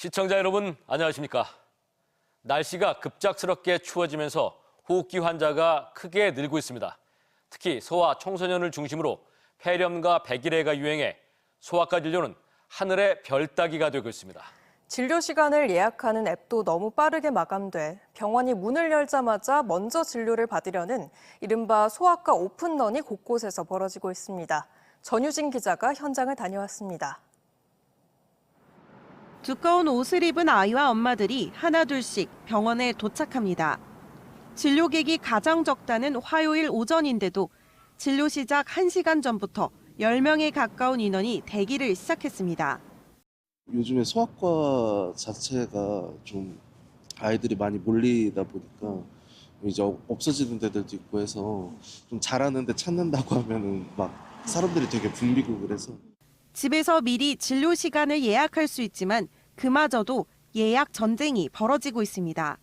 시청자 여러분, 안녕하십니까? 날씨가 급작스럽게 추워지면서 호흡기 환자가 크게 늘고 있습니다. 특히 소아 청소년을 중심으로 폐렴과 백일해가 유행해 소아과 진료는 하늘의 별 따기가 되고 있습니다. 진료 시간을 예약하는 앱도 너무 빠르게 마감돼 병원이 문을 열자마자 먼저 진료를 받으려는 이른바 소아과 오픈런이 곳곳에서 벌어지고 있습니다. 전유진 기자가 현장을 다녀왔습니다. 두꺼운 옷을 입은 아이와 엄마들이 하나둘씩 병원에 도착합니다. 진료객이 가장 적다는 화요일 오전인데도 진료 시작 1시간 전부터 10명에 가까운 인원이 대기를 시작했습니다. 요즘에 소아과 자체가 좀 아이들이 많이 몰리다 보니까 이제 없어지는 데들도 있고 해서 좀 잘하는데 찾는다고 하면은 막 사람들이 되게 붐비고 그래서. 집에서 미리 진료 시간을 예약할 수 있지만 그마저도 예약 전쟁이 벌어지고 있습니다.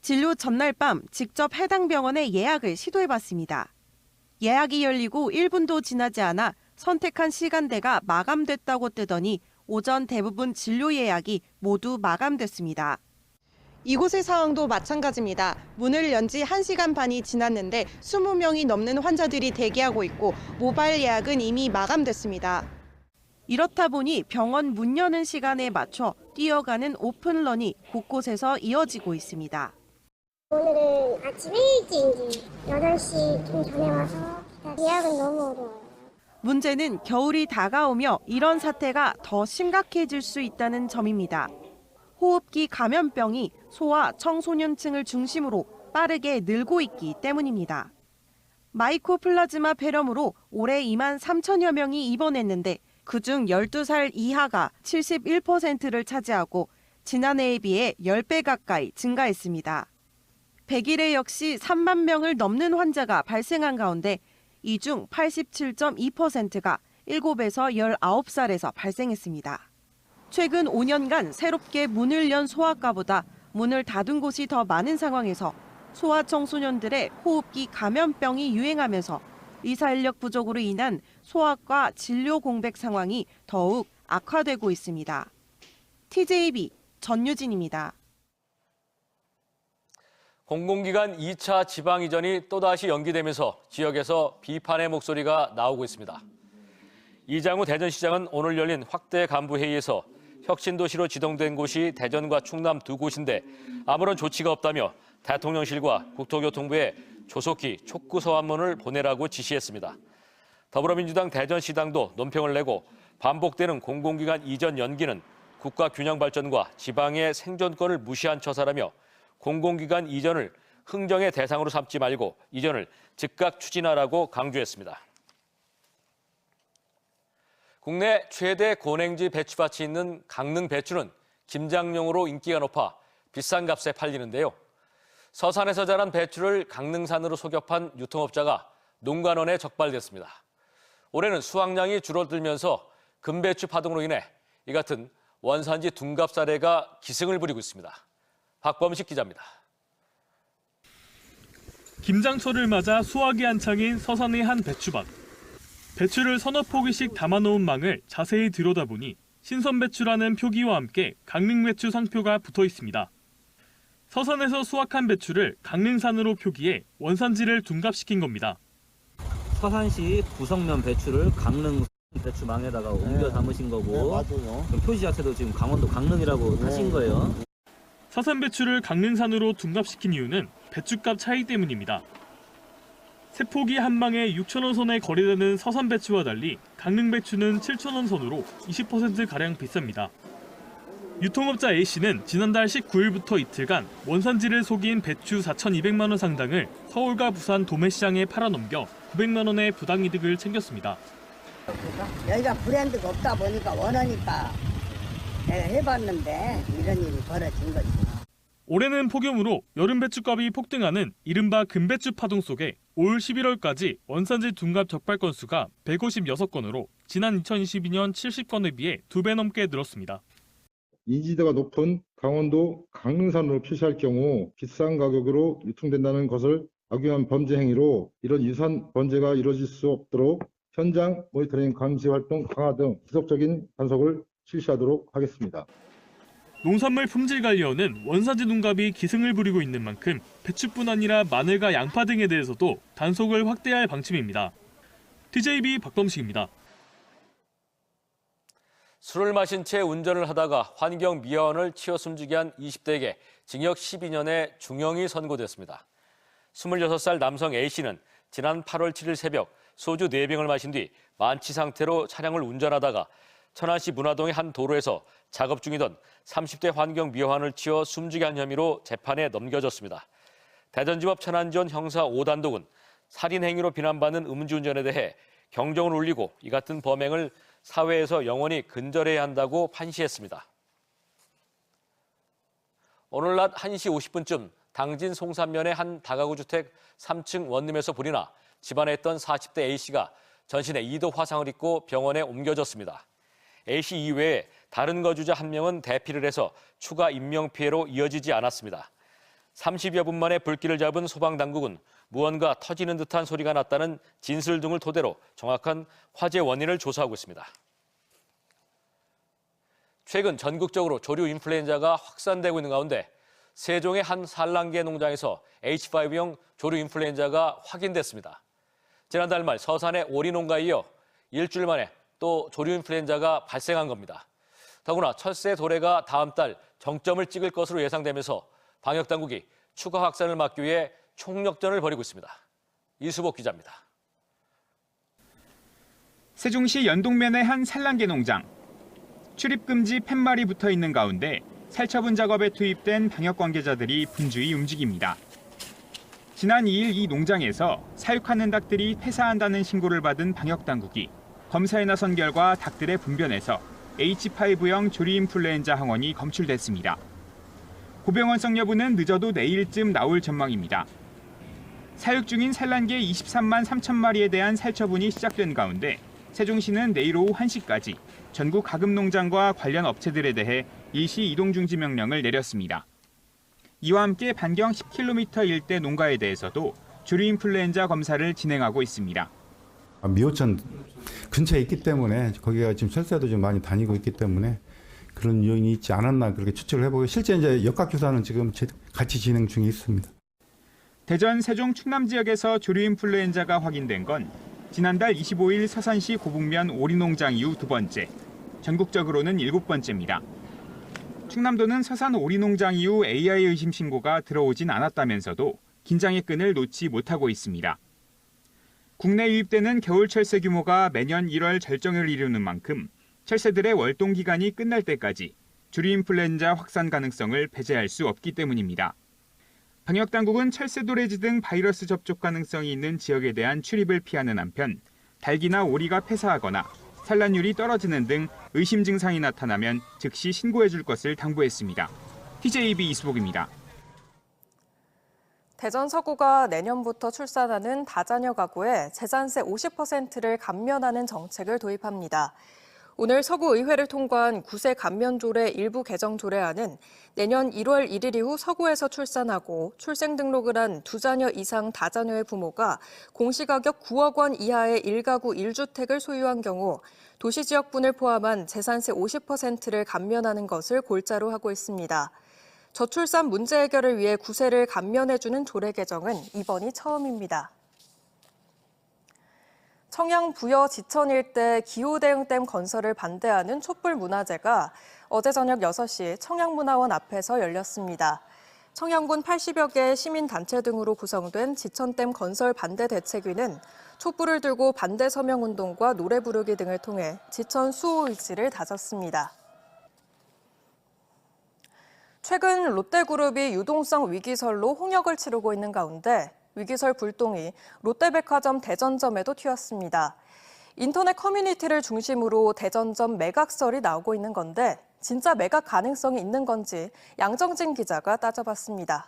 진료 전날 밤 직접 해당 병원에 예약을 시도해봤습니다. 예약이 열리고 1분도 지나지 않아 선택한 시간대가 마감됐다고 뜨더니 오전 대부분 진료 예약이 모두 마감됐습니다. 이곳의 상황도 마찬가지입니다. 문을 연 지 1시간 반이 지났는데 20명이 넘는 환자들이 대기하고 있고 모바일 예약은 이미 마감됐습니다. 이렇다 보니 병원 문 여는 시간에 맞춰 뛰어가는 오픈런이 곳곳에서 이어지고 있습니다. 오늘은 아침 일찍 8시 좀 전에 와서 예약은 너무 어려워요. 문제는 겨울이 다가오며 이런 사태가 더 심각해질 수 있다는 점입니다. 호흡기 감염병이 소아 청소년층을 중심으로 빠르게 늘고 있기 때문입니다. 마이코플라즈마 폐렴으로 올해 2만 3천여 명이 입원했는데 그중 12살 이하가 71%를 차지하고 지난해에 비해 10배 가까이 증가했습니다. 백일해 역시 3만 명을 넘는 환자가 발생한 가운데 이 중 87.2%가 7에서 19살에서 발생했습니다. 최근 5년간 새롭게 문을 연 소아과보다 문을 닫은 곳이 더 많은 상황에서 소아 청소년들의 호흡기 감염병이 유행하면서 의사 인력 부족으로 인한 소아과 진료 공백 상황이 더욱 악화되고 있습니다. TJB 전유진입니다. 공공기관 2차 지방 이전이 또다시 연기되면서 지역에서 비판의 목소리가 나오고 있습니다. 이장우 대전시장은 오늘 열린 확대 간부회의에서 혁신도시로 지정된 곳이 대전과 충남 두 곳인데 아무런 조치가 없다며 대통령실과 국토교통부에 조속히 촉구 서한문을 보내라고 지시했습니다. 더불어민주당 대전시당도 논평을 내고 반복되는 공공기관 이전 연기는 국가 균형 발전과 지방의 생존권을 무시한 처사라며 공공기관 이전을 흥정의 대상으로 삼지 말고 이전을 즉각 추진하라고 강조했습니다. 국내 최대 고냉지 배추밭이 있는 강릉 배추는 김장용으로 인기가 높아 비싼 값에 팔리는데요. 서산에서 자란 배추를 강릉산으로 소격한 유통업자가 농관원에 적발됐습니다. 올해는 수확량이 줄어들면서 금배추 파동으로 인해 이 같은 원산지 둔갑 사례가 기승을 부리고 있습니다. 박범식 기자입니다. 김장철을 맞아 수확이 한창인 서산의 한 배추밭. 배추를 서너 포기씩 담아놓은 망을 자세히 들여다보니 신선배추라는 표기와 함께 강릉배추 상표가 붙어 있습니다. 서산에서 수확한 배추를 강릉산으로 표기해 원산지를 둔갑시킨 겁니다. 서산시 구성면 배추를 강릉 배추 망에다가 옮겨 담으신 거고 맞아요. 표시 자체도 지금 강원도 강릉이라고 하신 거예요. 서산 배추를 강릉산으로 둔갑시킨 이유는 배추값 차이 때문입니다. 세 포기 한 망에 6,000원 선에 거래되는 서산 배추와 달리 강릉 배추는 7,000원 선으로 20%가량 비쌉니다. 유통업자 A씨는 지난달 19일부터 이틀간 원산지를 속인 배추 4,200만 원 상당을 서울과 부산 도매시장에 팔아넘겨 900만 원의 부당이득을 챙겼습니다. 여기가 브랜드가 없다 보니까 원하니까 내가 해봤는데 이런 일이 벌어진 거지. 올해는 폭염으로 여름 배추값이 폭등하는 이른바 금배추 파동 속에 올 11월까지 원산지 둔갑 적발 건수가 156건으로 지난 2022년 70건에 비해 2배 넘게 늘었습니다. 인지도가 높은 강원도 강릉산으로 표시할 경우 비싼 가격으로 유통된다는 것을 악용한 범죄 행위로 이런 유산 범죄가 이루어질 수 없도록 현장 모니터링 감시 활동 강화 등 지속적인 단속을 실시하도록 하겠습니다. 농산물 품질관리원은 원산지 농갑이 기승을 부리고 있는 만큼 배추뿐 아니라 마늘과 양파 등에 대해서도 단속을 확대할 방침입니다. TJB 박범식입니다. 술을 마신 채 운전을 하다가 환경미화원을 치어 숨지게 한 20대에게 징역 12년의 중형이 선고됐습니다. 26살 남성 A씨는 지난 8월 7일 새벽 소주 4병을 마신 뒤 만취 상태로 차량을 운전하다가 천안시 문화동의 한 도로에서 작업 중이던 30대 환경미화원을 치어 숨지게 한 혐의로 재판에 넘겨졌습니다. 대전지법 천안지원 형사 5단독은 살인 행위로 비난받는 음주운전에 대해 경종을 울리고 이 같은 범행을 사회에서 영원히 근절해야 한다고 판시했습니다. 오늘 낮 1시 50분쯤 당진 송산면의 한 다가구 주택 3층 원룸에서 불이 나 집안에 있던 40대 A씨가 전신에 2도 화상을 입고 병원에 옮겨졌습니다. A씨 이외에 다른 거주자 1명은 대피를 해서 추가 인명피해로 이어지지 않았습니다. 30여 분 만에 불길을 잡은 소방당국은 무언가 터지는 듯한 소리가 났다는 진술 등을 토대로 정확한 화재 원인을 조사하고 있습니다. 최근 전국적으로 조류 인플루엔자가 확산되고 있는 가운데 세종의 한 산란계 농장에서 H5형 조류 인플루엔자가 확인됐습니다. 지난달 말 서산의 오리 농가에 이어 일주일 만에 또 조류 인플루엔자가 발생한 겁니다. 더구나 철새 도래가 다음 달 정점을 찍을 것으로 예상되면서 방역당국이 추가 확산을 막기 위해 총력전을 벌이고 있습니다. 이수복 기자입니다. 세종시 연동면의 한 산란계 농장. 출입금지 팻말이 붙어 있는 가운데 살처분 작업에 투입된 방역 관계자들이 분주히 움직입니다. 지난 2일 이 농장에서 사육하는 닭들이 폐사한다는 신고를 받은 방역당국이 검사에 나선 결과 닭들의 분변에서 H5형 조류 인플루엔자 항원이 검출됐습니다. 고병원성 여부는 늦어도 내일쯤 나올 전망입니다. 사육 중인 산란계 23만 3천 마리에 대한 살처분이 시작된 가운데 세종시는 내일 오후 1시까지 전국 가금농장과 관련 업체들에 대해 일시 이동 중지 명령을 내렸습니다. 이와 함께 반경 10km 일대 농가에 대해서도 조류 인플루엔자 검사를 진행하고 있습니다. 미호천 근처에 있기 때문에 거기가 지금 철새도 좀 많이 다니고 있기 때문에 그런 요인이 있지 않았나 그렇게 추측을 해보고 실제 이제 역학조사는 지금 같이 진행 중에 있습니다. 대전, 세종, 충남 지역에서 조류 인플루엔자가 확인된 건 지난달 25일 서산시 고북면 오리농장 이후 2번째, 전국적으로는 7번째입니다. 충남도는 서산 오리농장 이후 AI 의심 신고가 들어오진 않았다면서도 긴장의 끈을 놓지 못하고 있습니다. 국내 유입되는 겨울 철새 규모가 매년 1월 절정을 이루는 만큼 철새들의 월동 기간이 끝날 때까지 조류 인플루엔자 확산 가능성을 배제할 수 없기 때문입니다. 방역당국은 철새 도래지 등 바이러스 접촉 가능성이 있는 지역에 대한 출입을 피하는 한편 닭이나 오리가 폐사하거나 산란율이 떨어지는 등 의심 증상이 나타나면 즉시 신고해 줄 것을 당부했습니다. TJB 이수복입니다. 대전 서구가 내년부터 출산하는 다자녀 가구에 재산세 50%를 감면하는 정책을 도입합니다. 오늘 서구의회를 통과한 구세 감면조례 일부 개정 조례안은 내년 1월 1일 이후 서구에서 출산하고 출생등록을 한 2자녀 이상 다자녀의 부모가 공시가격 9억 원 이하의 1가구 1주택을 소유한 경우 도시지역분을 포함한 재산세 50%를 감면하는 것을 골자로 하고 있습니다. 저출산 문제 해결을 위해 구세를 감면해주는 조례 개정은 이번이 처음입니다. 청양 부여 지천 일대 기후대응댐 건설을 반대하는 촛불문화제가 어제 저녁 6시 청양문화원 앞에서 열렸습니다. 청양군 80여 개의 시민단체 등으로 구성된 지천댐 건설 반대 대책위는 촛불을 들고 반대 서명운동과 노래 부르기 등을 통해 지천 수호 의지를 다졌습니다. 최근 롯데그룹이 유동성 위기설로 홍역을 치르고 있는 가운데 위기설 불똥이 롯데백화점 대전점에도 튀었습니다. 인터넷 커뮤니티를 중심으로 대전점 매각설이 나오고 있는 건데 진짜 매각 가능성이 있는 건지 양정진 기자가 따져봤습니다.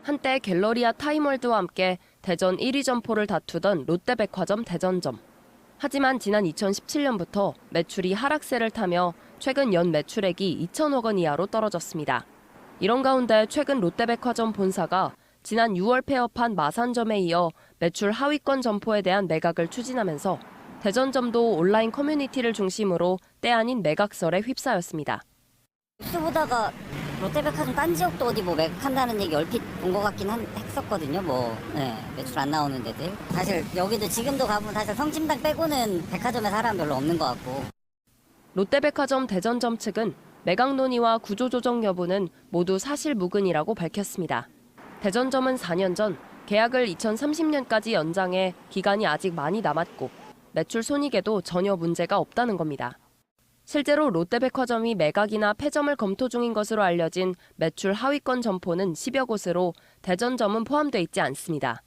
한때 갤러리아 타임월드와 함께 대전 1위 점포를 다투던 롯데백화점 대전점. 하지만 지난 2017년부터 매출이 하락세를 타며 최근 연 매출액이 2천억 원 이하로 떨어졌습니다. 이런 가운데 최근 롯데백화점 본사가 지난 6월 폐업한 마산점에 이어 매출 하위권 점포에 대한 매각을 추진하면서 대전점도 온라인 커뮤니티를 중심으로 때 아닌 매각설에 휩싸였습니다. 뉴스 보다가 롯데백화점 딴 지역도 어디 뭐 매각한다는 얘기 얼핏 본 것 같긴 했었거든요. 매출 안 나오는 데들. 사실 여기도 지금도 가보면 사실 성심당 빼고는 백화점에 사람 별로 없는 것 같고. 롯데백화점 대전점 측은 매각 논의와 구조조정 여부는 모두 사실무근이라고 밝혔습니다. 대전점은 4년 전 계약을 2030년까지 연장해 기간이 아직 많이 남았고 매출 손익에도 전혀 문제가 없다는 겁니다. 실제로 롯데백화점이 매각이나 폐점을 검토 중인 것으로 알려진 매출 하위권 점포는 10여 곳으로 대전점은 포함돼 있지 않습니다.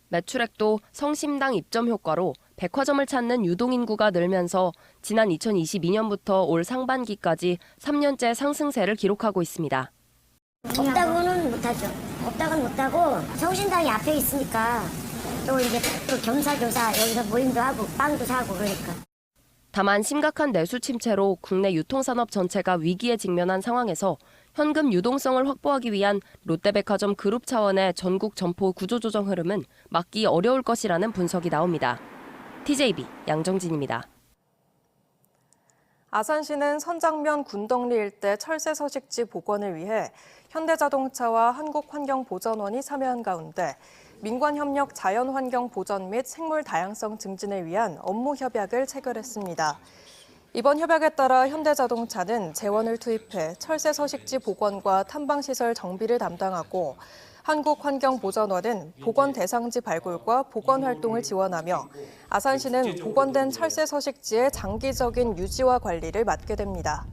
매출액도 성심당 입점 효과로 백화점을 찾는 유동인구가 늘면서 지난 2022년부터 올 상반기까지 3년째 상승세를 기록하고 있습니다. 없다고는 못하죠. 없다고는 못하고 성심당이 앞에 있으니까 또 이제 또 겸사겸사 여기서 모임도 하고 빵도 사고 그러니까. 다만 심각한 내수 침체로 국내 유통산업 전체가 위기에 직면한 상황에서 현금 유동성을 확보하기 위한 롯데백화점 그룹 차원의 전국 점포 구조조정 흐름은 막기 어려울 것이라는 분석이 나옵니다. TJB 양정진입니다. 아산시는 선장면 군덕리 일대 철새 서식지 복원을 위해 현대자동차와 한국환경보전원이 참여한 가운데 민관협력 자연환경 보전 및 생물 다양성 증진을 위한 업무 협약을 체결했습니다. 이번 협약에 따라 현대자동차는 재원을 투입해 철새 서식지 복원과 탐방시설 정비를 담당하고 한국환경보전원은 복원 대상지 발굴과 복원 활동을 지원하며 아산시는 복원된 철새 서식지의 장기적인 유지와 관리를 맡게 됩니다.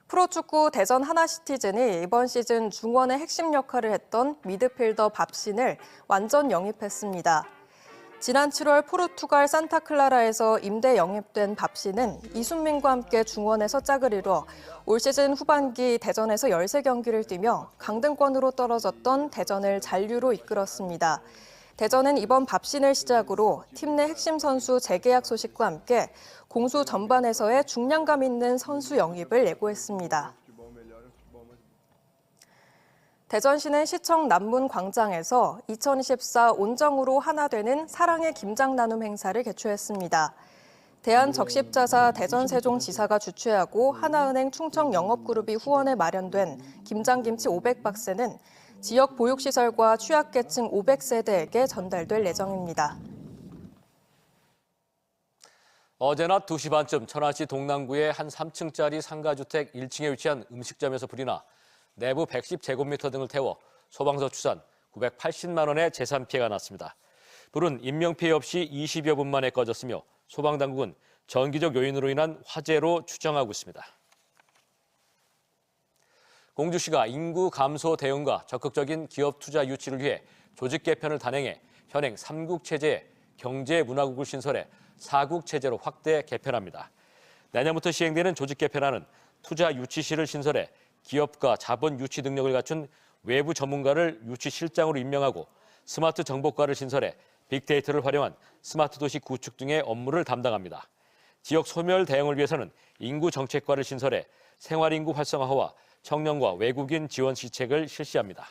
프로축구 대전 하나시티즌이 이번 시즌 중원의 핵심 역할을 했던 미드필더 밥신을 완전 영입했습니다. 지난 7월 포르투갈 산타클라라에서 임대 영입된 밥신은 이순민과 함께 중원에서 짝을 이뤄 올 시즌 후반기 대전에서 13경기를 뛰며 강등권으로 떨어졌던 대전을 잔류로 이끌었습니다. 대전은 이번 밥신을 시작으로 팀 내 핵심 선수 재계약 소식과 함께 공수 전반에서의 중량감 있는 선수 영입을 예고했습니다. 대전시는 시청 남문 광장에서 2024 온정으로 하나 되는 사랑의 김장 나눔 행사를 개최했습니다. 대한적십자사 대전세종지사가 주최하고 하나은행 충청영업그룹이 후원해 마련된 김장김치 500박스는 지역 보육시설과 취약계층 500세대에게 전달될 예정입니다. 어제 낮 2시 반쯤 천안시 동남구의 한 3층짜리 상가주택 1층에 위치한 음식점에서 불이 나 내부 110제곱미터 등을 태워 소방서 추산 980만 원의 재산 피해가 났습니다. 불은 인명피해 없이 20여 분 만에 꺼졌으며 소방당국은 전기적 요인으로 인한 화재로 추정하고 있습니다. 공주시가 인구 감소 대응과 적극적인 기업 투자 유치를 위해 조직 개편을 단행해 현행 3국 체제에 경제문화국을 신설해 4국 체제로 확대 개편합니다. 내년부터 시행되는 조직 개편안은 투자 유치실을 신설해 기업과 자본 유치 능력을 갖춘 외부 전문가를 유치실장으로 임명하고 스마트 정보과를 신설해 빅데이터를 활용한 스마트 도시 구축 등의 업무를 담당합니다. 지역 소멸 대응을 위해서는 인구 정책과를 신설해 생활인구 활성화와 청년과 외국인 지원 시책을 실시합니다.